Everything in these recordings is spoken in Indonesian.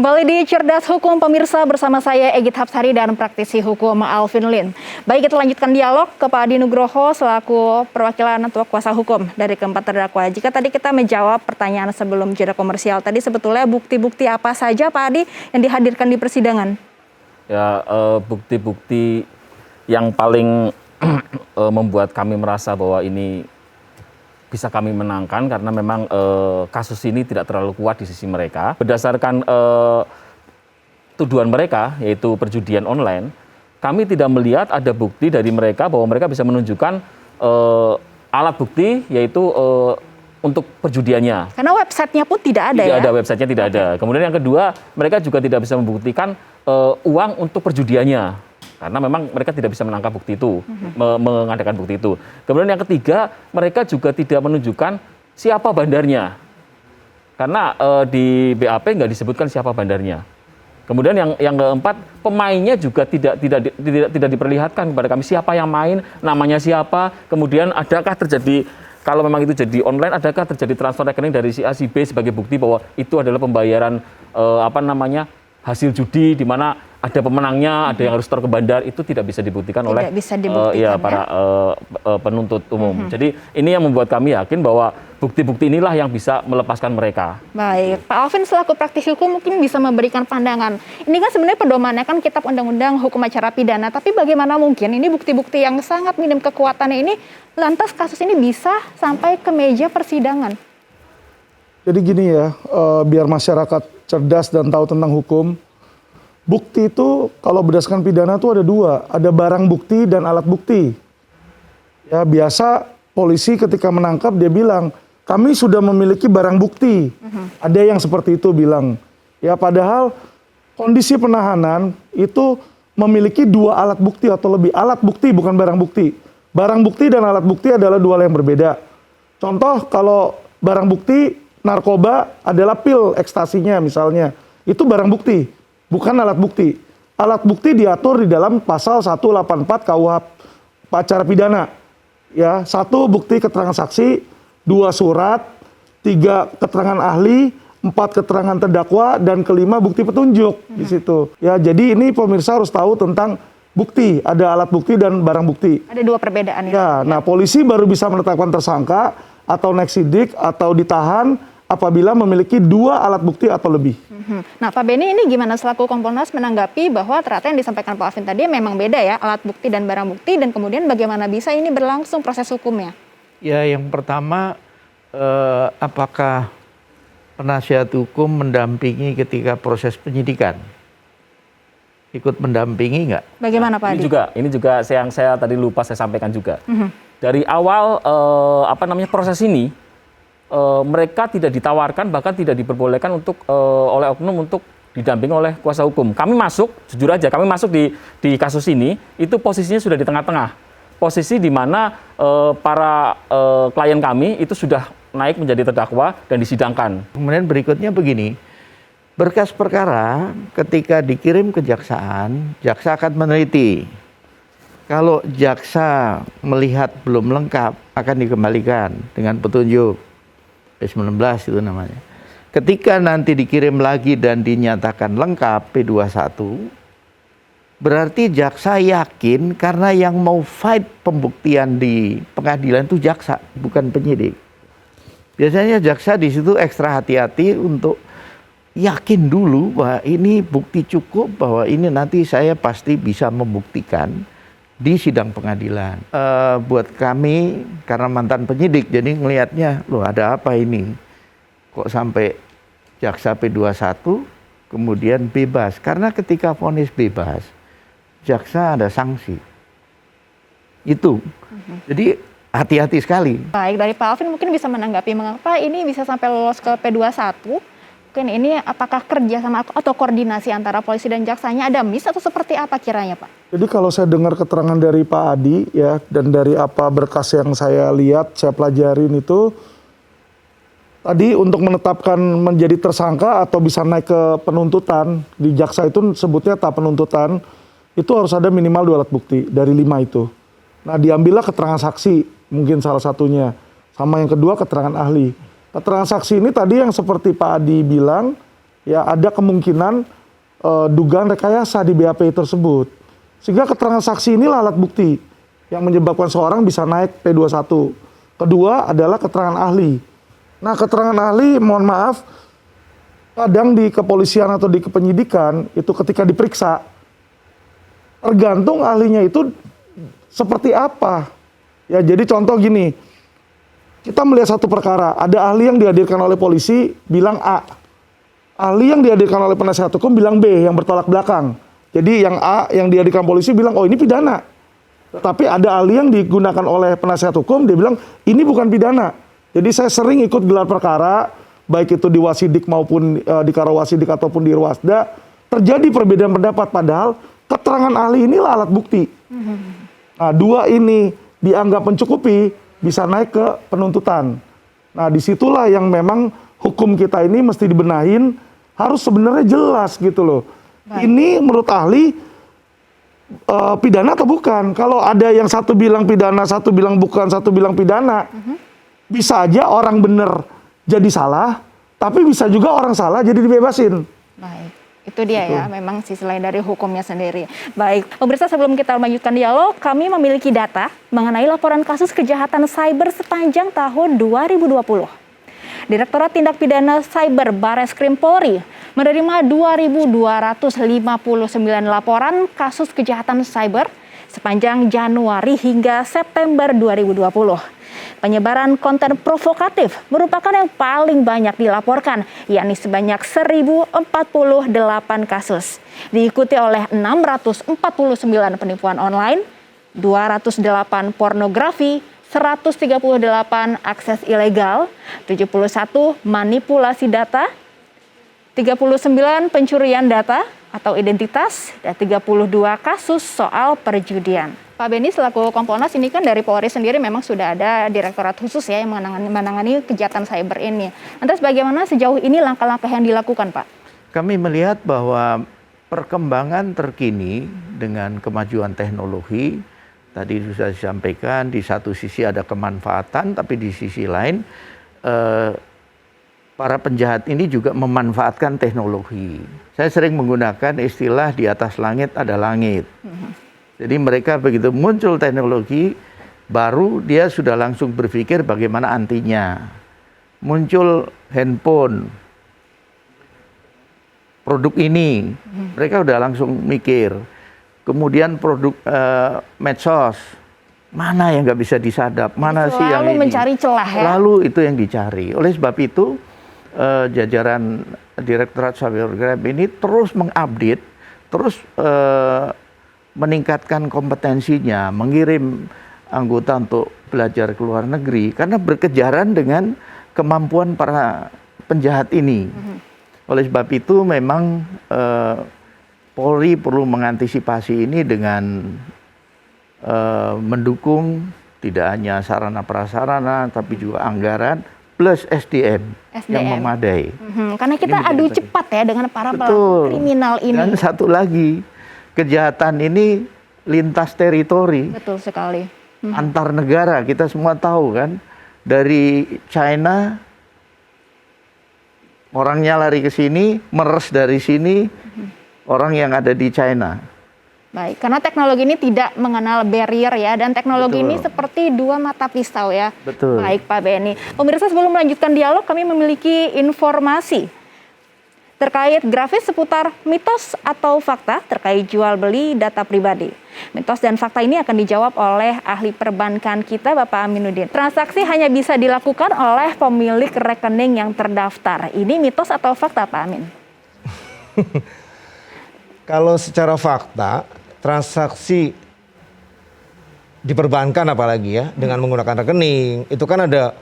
Kembali di Cerdas Hukum pemirsa, bersama saya Egit Hapsari dan praktisi hukum Alvin Lin. Baik, kita lanjutkan dialog ke Pak Adi Nugroho selaku perwakilan atau kuasa hukum dari keempat terdakwa. Jika tadi kita menjawab pertanyaan sebelum jeda komersial, tadi sebetulnya bukti-bukti apa saja Pak Adi yang dihadirkan di persidangan? Ya, bukti-bukti yang paling membuat kami merasa bahwa ini bisa kami menangkan karena memang kasus ini tidak terlalu kuat di sisi mereka. Berdasarkan tuduhan mereka, yaitu perjudian online, kami tidak melihat ada bukti dari mereka bahwa mereka bisa menunjukkan alat bukti, yaitu untuk perjudiannya. Karena websitenya pun tidak ada ya? Tidak ada, websitenya tidak ada. Kemudian yang kedua, mereka juga tidak bisa membuktikan uang untuk perjudiannya. Karena memang mereka tidak bisa menangkap bukti itu, mengadakan bukti itu. Kemudian yang ketiga, mereka juga tidak menunjukkan siapa bandarnya. Karena di BAP nggak disebutkan siapa bandarnya. Kemudian yang keempat, pemainnya juga tidak diperlihatkan kepada kami siapa yang main, namanya siapa. Kemudian adakah terjadi, kalau memang itu jadi online, adakah terjadi transfer rekening dari si A si B sebagai bukti bahwa itu adalah pembayaran hasil judi di mana ada pemenangnya, ada yang harus store ke bandar, itu tidak bisa dibuktikan oleh para penuntut umum. Jadi ini yang membuat kami yakin bahwa bukti-bukti inilah yang bisa melepaskan mereka. Baik, Pak Alvin selaku praktisi hukum mungkin bisa memberikan pandangan. Ini kan sebenarnya pedomannya kan Kitab Undang-Undang Hukum Acara Pidana, tapi bagaimana mungkin ini bukti-bukti yang sangat minim kekuatannya ini, lantas kasus ini bisa sampai ke meja persidangan? Jadi gini ya, biar masyarakat cerdas dan tahu tentang hukum, bukti itu kalau berdasarkan pidana itu ada dua, ada barang bukti dan alat bukti. Ya biasa polisi ketika menangkap dia bilang, kami sudah memiliki barang bukti. Ada yang seperti itu bilang. Ya padahal kondisi penahanan itu memiliki dua alat bukti atau lebih. Alat bukti bukan barang bukti. Barang bukti dan alat bukti adalah dua hal yang berbeda. Contoh kalau barang bukti narkoba adalah pil ekstasinya misalnya, itu barang bukti, bukan alat bukti. Alat bukti diatur di dalam pasal 184 KUH Acara Pidana. Ya, 1 bukti keterangan saksi, 2 surat, 3 keterangan ahli, 4 keterangan terdakwa, dan kelima bukti petunjuk di situ. Ya, jadi ini pemirsa harus tahu tentang bukti, ada alat bukti dan barang bukti. Ada dua perbedaan ya. Nah, polisi baru bisa menetapkan tersangka atau naik sidik atau ditahan apabila memiliki dua alat bukti atau lebih. Nah, Pak Beni ini gimana selaku Kompolnas menanggapi bahwa ternyata yang disampaikan Pak Alvin tadi memang beda ya, alat bukti dan barang bukti, dan kemudian bagaimana bisa ini berlangsung proses hukumnya? Ya, yang pertama, apakah penasihat hukum mendampingi ketika proses penyidikan? Ikut mendampingi nggak? Bagaimana Pak Adi? Ini juga yang saya tadi lupa saya sampaikan juga. Dari awal proses ini, mereka tidak ditawarkan, bahkan tidak diperbolehkan oleh oknum untuk didampingi oleh kuasa hukum. Kami masuk, jujur aja, kami masuk di kasus ini, itu posisinya sudah di tengah-tengah. Posisi di mana para klien kami itu sudah naik menjadi terdakwa dan disidangkan. Kemudian berikutnya begini, berkas perkara ketika dikirim ke jaksaan, jaksa akan meneliti. Kalau jaksa melihat belum lengkap, akan dikembalikan dengan petunjuk. P19 itu namanya. Ketika nanti dikirim lagi dan dinyatakan lengkap P21, berarti jaksa yakin karena yang mau fight pembuktian di pengadilan itu jaksa, bukan penyidik. Biasanya jaksa di situ ekstra hati-hati untuk yakin dulu bahwa ini bukti cukup, bahwa ini nanti saya pasti bisa membuktikan di sidang pengadilan. Buat kami, karena mantan penyidik, jadi ngelihatnya, loh ada apa ini? Kok sampai jaksa P21 kemudian bebas? Karena ketika vonis bebas, jaksa ada sanksi. Itu. Jadi hati-hati sekali. Baik, dari Pak Alvin mungkin bisa menanggapi mengapa ini bisa sampai lolos ke P21. Mungkin ini apakah kerja sama atau koordinasi antara polisi dan jaksanya ada miss atau seperti apa kiranya Pak? Jadi kalau saya dengar keterangan dari Pak Adi ya, dan dari apa berkas yang saya lihat, saya pelajarin itu, tadi untuk menetapkan menjadi tersangka atau bisa naik ke penuntutan, di jaksa itu sebutnya tahap penuntutan, itu harus ada minimal 2 alat bukti dari 5 itu. Nah diambillah keterangan saksi, mungkin salah satunya, sama yang kedua keterangan ahli. Keterangan saksi ini tadi yang seperti Pak Adi bilang, ya ada kemungkinan dugaan rekayasa di BAP tersebut. Sehingga keterangan saksi inilah alat bukti yang menyebabkan seorang bisa naik P21. Kedua adalah keterangan ahli. Nah, keterangan ahli, mohon maaf, kadang di kepolisian atau di kepenyidikan itu ketika diperiksa, tergantung ahlinya itu seperti apa. Ya, jadi contoh gini, kita melihat satu perkara, ada ahli yang dihadirkan oleh polisi bilang A, ahli yang dihadirkan oleh penasihat hukum bilang B, yang bertolak belakang. Jadi yang A yang dihadirkan polisi bilang, oh ini pidana. Tapi ada ahli yang digunakan oleh penasihat hukum, dia bilang ini bukan pidana. Jadi saya sering ikut gelar perkara, baik itu di Wasidik maupun di Karawasidik ataupun di Irwasda, terjadi perbedaan pendapat, padahal keterangan ahli inilah alat bukti. Nah, dua ini dianggap mencukupi, bisa naik ke penuntutan. Nah, disitulah yang memang hukum kita ini mesti dibenahin, harus sebenarnya jelas gitu loh. Baik. Ini menurut ahli pidana atau bukan? Kalau ada yang satu bilang pidana, satu bilang bukan, satu bilang pidana, bisa aja orang bener jadi salah, tapi bisa juga orang salah jadi dibebasin. Baik, itu dia ya, memang sisi lain dari hukumnya sendiri. Baik, pemirsa, sebelum kita melanjutkan dialog, kami memiliki data mengenai laporan kasus kejahatan cyber sepanjang tahun 2020. Direktorat Tindak Pidana Cyber Bareskrim Polri menerima 2.259 laporan kasus kejahatan cyber sepanjang Januari hingga September 2020. Penyebaran konten provokatif merupakan yang paling banyak dilaporkan, yakni sebanyak 1.048 kasus. Diikuti oleh 649 penipuan online, 208 pornografi, 138 akses ilegal, 71 manipulasi data, 39 pencurian data atau identitas, dan 32 kasus soal perjudian. Pak Benny, selaku Kompolnas, ini kan dari Polri sendiri memang sudah ada direktorat khusus ya yang menangani kejahatan cyber ini. Lantas bagaimana sejauh ini langkah-langkah yang dilakukan, Pak? Kami melihat bahwa perkembangan terkini dengan kemajuan teknologi, tadi sudah disampaikan, di satu sisi ada kemanfaatan, tapi di sisi lain para penjahat ini juga memanfaatkan teknologi. Saya sering menggunakan istilah di atas langit ada langit. Jadi mereka begitu muncul teknologi baru, dia sudah langsung berpikir bagaimana antinya. Muncul handphone, produk ini, mereka udah langsung mikir. Kemudian produk medsos, mana yang nggak bisa disadap, mana sih yang ini. Lalu mencari celah ya. Lalu itu yang dicari. Oleh sebab itu jajaran Direktorat Cybercrime ini terus mengupdate, terus meningkatkan kompetensinya, mengirim anggota untuk belajar ke luar negeri karena berkejaran dengan kemampuan para penjahat ini. Oleh sebab itu memang Polri perlu mengantisipasi ini dengan mendukung tidak hanya sarana prasarana tapi juga anggaran plus SDM yang memadai. Karena kita adu cepat ya dengan para pelaku kriminal ini. Dan satu lagi, kejahatan ini lintas teritori. Betul sekali. Antar negara, kita semua tahu kan, dari China orangnya lari ke sini, meres dari sini, orang yang ada di China. Baik, karena teknologi ini tidak mengenal barrier ya, dan teknologi ini seperti dua mata pisau ya. Betul. Baik Pak Benny. Pemirsa, sebelum melanjutkan dialog, kami memiliki informasi terkait grafis seputar mitos atau fakta terkait jual beli data pribadi. Mitos dan fakta ini akan dijawab oleh ahli perbankan kita, Bapak Aminuddin. Transaksi hanya bisa dilakukan oleh pemilik rekening yang terdaftar. Ini mitos atau fakta, Pak Amin? Kalau secara fakta, transaksi di perbankan apalagi ya, dengan menggunakan rekening, itu kan ada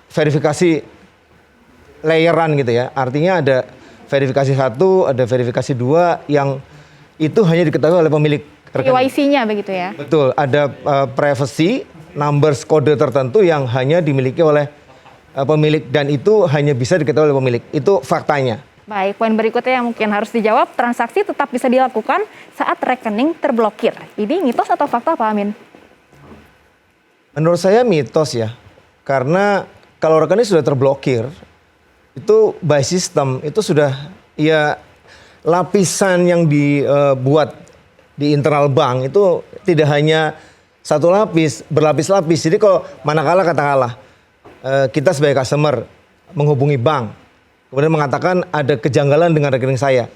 verifikasi layeran gitu ya. Artinya ada verifikasi 1, ada verifikasi 2 yang itu hanya diketahui oleh pemilik rekening. KYC-nya begitu ya? Betul, ada privacy, numbers kode tertentu yang hanya dimiliki oleh pemilik dan itu hanya bisa diketahui oleh pemilik. Itu faktanya. Baik, poin berikutnya yang mungkin harus dijawab, transaksi tetap bisa dilakukan saat rekening terblokir. Ini mitos atau fakta, Pak Amin? Menurut saya mitos ya, karena kalau rekening sudah terblokir, itu by system, itu sudah ya lapisan yang dibuat di internal bank itu tidak hanya satu lapis, berlapis-lapis. Jadi kalau manakala katakanlah kita sebagai customer menghubungi bank, kemudian mengatakan ada kejanggalan dengan rekening saya,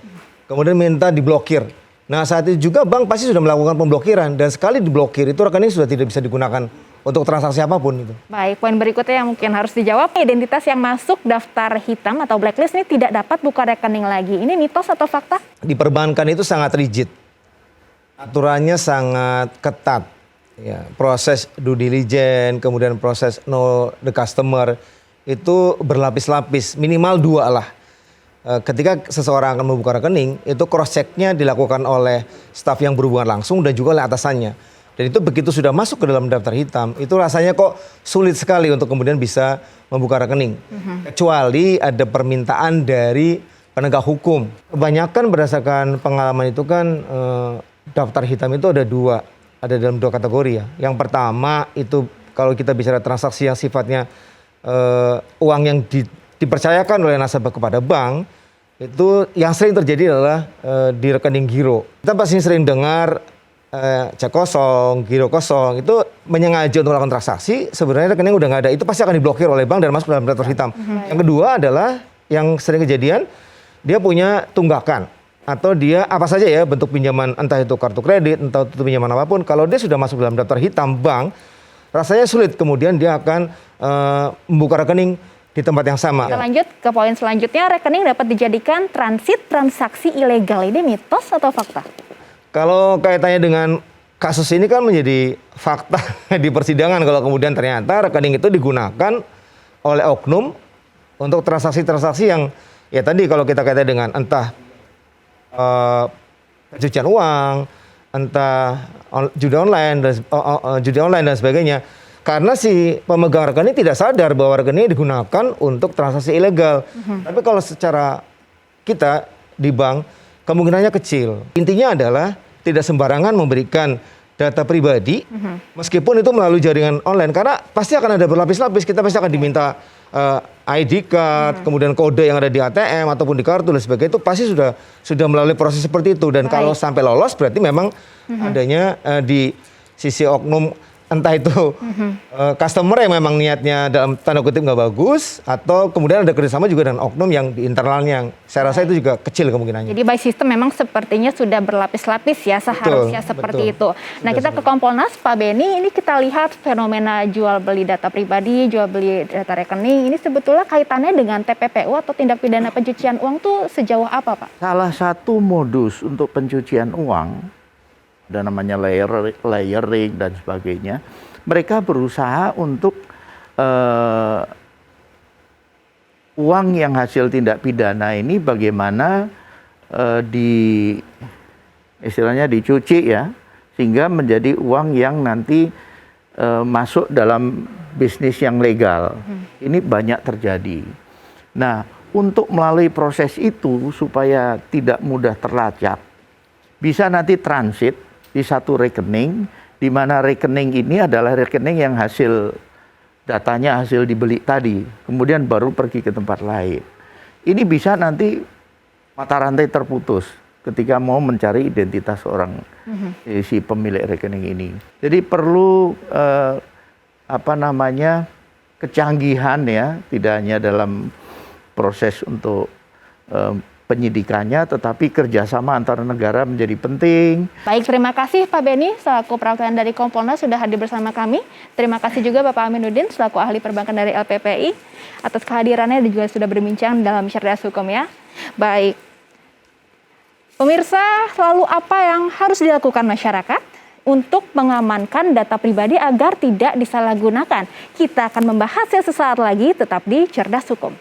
kemudian minta diblokir. Nah saat itu juga bank pasti sudah melakukan pemblokiran, dan sekali diblokir itu rekening sudah tidak bisa digunakan untuk transaksi apapun itu. Baik, poin berikutnya yang mungkin harus dijawab, identitas yang masuk daftar hitam atau blacklist ini tidak dapat buka rekening lagi. Ini mitos atau fakta? Di perbankan itu sangat rigid, aturannya sangat ketat. Ya, proses due diligence, kemudian proses know the customer itu berlapis-lapis, minimal 2 lah. Ketika seseorang akan membuka rekening, itu cross check-nya dilakukan oleh staf yang berhubungan langsung dan juga oleh atasannya. Dan itu begitu sudah masuk ke dalam daftar hitam, itu rasanya kok sulit sekali untuk kemudian bisa membuka rekening. Kecuali ada permintaan dari penegak hukum. Kebanyakan berdasarkan pengalaman itu kan daftar hitam itu ada dalam 2 kategori ya. Yang pertama itu kalau kita bicara transaksi yang sifatnya uang yang dipercayakan oleh nasabah kepada bank, itu yang sering terjadi adalah di rekening giro. Kita pasti sering dengar cek kosong, giro kosong, itu menyengaja untuk melakukan transaksi, sebenarnya rekening udah nggak ada, itu pasti akan diblokir oleh bank dan masuk dalam daftar hitam. Yang kedua adalah yang sering kejadian, dia punya tunggakan. Atau dia apa saja ya bentuk pinjaman, entah itu kartu kredit, entah itu pinjaman apapun, kalau dia sudah masuk dalam daftar hitam bank, rasanya sulit kemudian dia akan membuka rekening di tempat yang sama. Kita lanjut ke poin selanjutnya, rekening dapat dijadikan transit transaksi ilegal. Ini mitos atau fakta? Kalau kaitannya dengan kasus ini kan menjadi fakta di persidangan kalau kemudian ternyata rekening itu digunakan oleh oknum untuk transaksi-transaksi yang ya tadi kalau kita kaitan dengan entah pencucian uang, entah judi online dan sebagainya. Karena si pemegang rekening tidak sadar bahwa rekening digunakan untuk transaksi ilegal. Tapi kalau secara kita di bank kemungkinannya kecil. Intinya adalah tidak sembarangan memberikan data pribadi, meskipun itu melalui jaringan online. Karena pasti akan ada berlapis-lapis. Kita pasti akan diminta ID card, kemudian kode yang ada di ATM ataupun di kartu dan sebagainya, itu pasti sudah melalui proses seperti itu. Dan kalau sampai lolos berarti memang adanya di sisi oknum, entah itu customer yang memang niatnya dalam tanda kutip nggak bagus, atau kemudian ada kerjasama juga dengan oknum yang di internalnya, yang saya rasa itu juga kecil kemungkinannya. Jadi by system memang sepertinya sudah berlapis-lapis ya, seharusnya seperti itu. Nah kita ke Kompolnas, Pak Beni, ini kita lihat fenomena jual beli data pribadi, jual beli data rekening, ini sebetulnya kaitannya dengan TPPU atau tindak pidana pencucian uang tuh sejauh apa Pak? Salah satu modus untuk pencucian uang, ada namanya layering dan sebagainya, mereka berusaha untuk uang yang hasil tindak pidana ini bagaimana istilahnya dicuci ya, sehingga menjadi uang yang nanti masuk dalam bisnis yang legal. Ini banyak terjadi. Nah, untuk melalui proses itu supaya tidak mudah terlacak, bisa nanti transit di satu rekening, di mana rekening ini adalah rekening yang hasil datanya hasil dibeli tadi, kemudian baru pergi ke tempat lain. Ini bisa nanti mata rantai terputus ketika mau mencari identitas orang si pemilik rekening ini. Jadi perlu kecanggihan ya, tidak hanya dalam proses untuk penyidikannya, tetapi kerjasama antara negara menjadi penting. Baik, terima kasih Pak Beni selaku perwakilan dari Kompolnas sudah hadir bersama kami. Terima kasih juga Bapak Aminuddin selaku ahli perbankan dari LPPI atas kehadirannya dan juga sudah berbincang dalam Cerdas Hukum ya. Baik, pemirsa, lalu apa yang harus dilakukan masyarakat untuk mengamankan data pribadi agar tidak disalahgunakan? Kita akan membahasnya sesaat lagi, tetap di Cerdas Hukum.